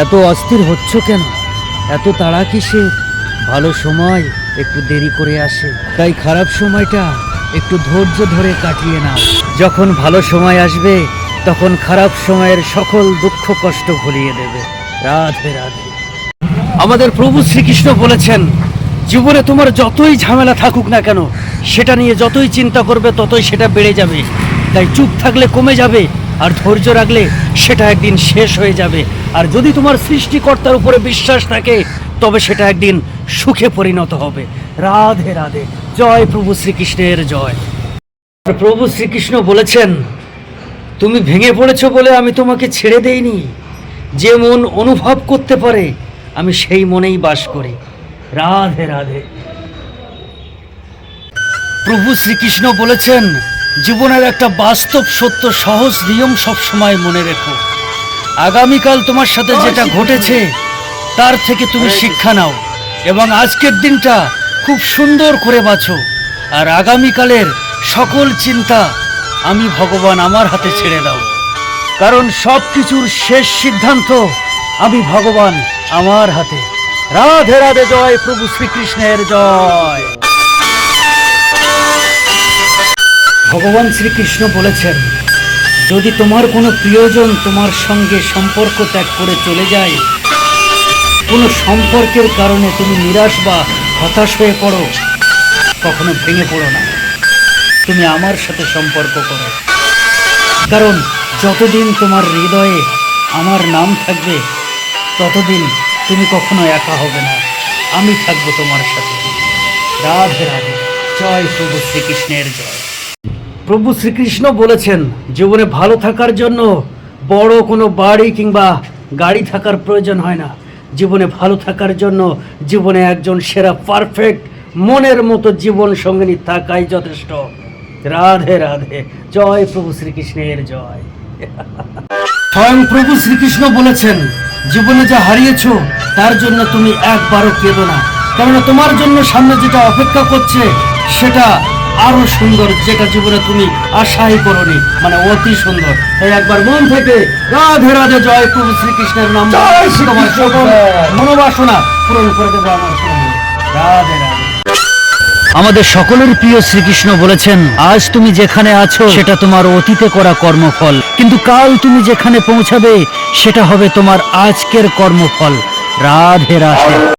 এত অস্থির হচ্ছ কেন? এত তাড়া কিসের? ভালো সময় একটু দেরি করে আসে, তাই খারাপ সময়টা একটু ধৈর্য ধরে কাটিয়ে নাও। যখন ভালো সময় আসবে তখন খারাপ সময়ের সকল দুঃখ কষ্ট ভুলিয়ে দেবে। রাধে রাধে। আমাদের প্রভু শ্রীকৃষ্ণ বলেছেন, জীবনে তোমার যতই ঝামেলা থাকুক না কেন, সেটা নিয়ে যতই চিন্তা করবে ততই সেটা বেড়ে যাবে। তাই চুপ থাকলে কমে যাবে, আর ধৈর্য রাখলে সেটা একদিন শেষ হয়ে যাবে। আর যদি তোমার সৃষ্টিকর্তার উপরে বিশ্বাস থাকে তবে সেটা একদিন সুখে পরিণত হবে। রাধে রাধে। জয় প্রভু শ্রীকৃষ্ণের জয়। প্রভু শ্রীকৃষ্ণ বলেছেন, তুমি ভেঙে পড়েছো বলে আমি তোমাকে ছেড়ে দেইনি। যে মন অনুভব করতে পারে আমি সেই মনেই বাস করি। রাধে রাধে। প্রভু শ্রীকৃষ্ণ বলেছেন, জীবনের একটা বাস্তব সত্য সহজ নিয়ম সব সময় মনে রেখো। আগামীকাল তোমার সাথে যেটা ঘটেছে তার থেকে তুমি শিক্ষা নাও এবং আজকের দিনটা খুব সুন্দর করে বাছো। আর আগামীকালের সকল চিন্তা আমি ভগবান আমার হাতে ছেড়ে দাও, কারণ সব কিছুর শেষ সিদ্ধান্ত আমি ভগবান আমার হাতে। রাধে রাধে। জয় প্রভু শ্রীকৃষ্ণের জয়। ভগবান শ্রীকৃষ্ণ বলেছেন, যদি তোমার কোনো প্রিয়জন তোমার সঙ্গে সম্পর্ক ত্যাগ করে চলে যায়, কোনো সম্পর্কের কারণে তুমি নিরাশ বা হতাশ হয়ে পড়ো, কখনো ভেঙে পড়ো না। তুমি আমার সাথে সম্পর্ক করো, কারণ যতদিন তোমার হৃদয়ে আমার নাম থাকবে ততদিন তুমি কখনো একা হবে না। আমি থাকবো তোমার সাথে। রাধে রাধে। জয় প্রভু শ্রীকৃষ্ণের জয়। প্রভু শ্রীকৃষ্ণ বলেছেন, জীবনে ভালো থাকার জন্য বড় কোনো বাড়ি কিংবা গাড়ি থাকার প্রয়োজন হয় না। জীবনে ভালো থাকার জন্য জীবনে একজন সেরা পারফেক্ট মনের মতো জীবন সঙ্গিনী থাকাই যথেষ্ট। রাধে রাধে। জয় প্রভু শ্রীকৃষ্ণের জয়। স্বয়ং প্রভু শ্রীকৃষ্ণ বলেছেন, জীবনে যা হারিয়েছো তার জন্য তুমি একবারও কেঁদো না, কেননা তোমার জন্য সামনে যেটা অপেক্ষা করছে সেটা আরো সুন্দর, যেটা জীবনে তুমি আশাই করোনি, মানে অতি সুন্দর। তাই একবার মন থেকে রাধে রাধে। জয় প্রভু শ্রীকৃষ্ণের নাম তোমার সকল মনোবাসনা পূরণ করে দেবে আমার প্রভু। রাধে রাধে। আমাদের সকলের প্রিয় শ্রীকৃষ্ণ বলেছেন, আজ তুমি যেখানে আছো সেটা তোমার অতীতে করা কর্মফল, কিন্তু কাল তুমি যেখানে পৌঁছাবে সেটা হবে তোমার আজকের কর্মফল। রাধে রাধে।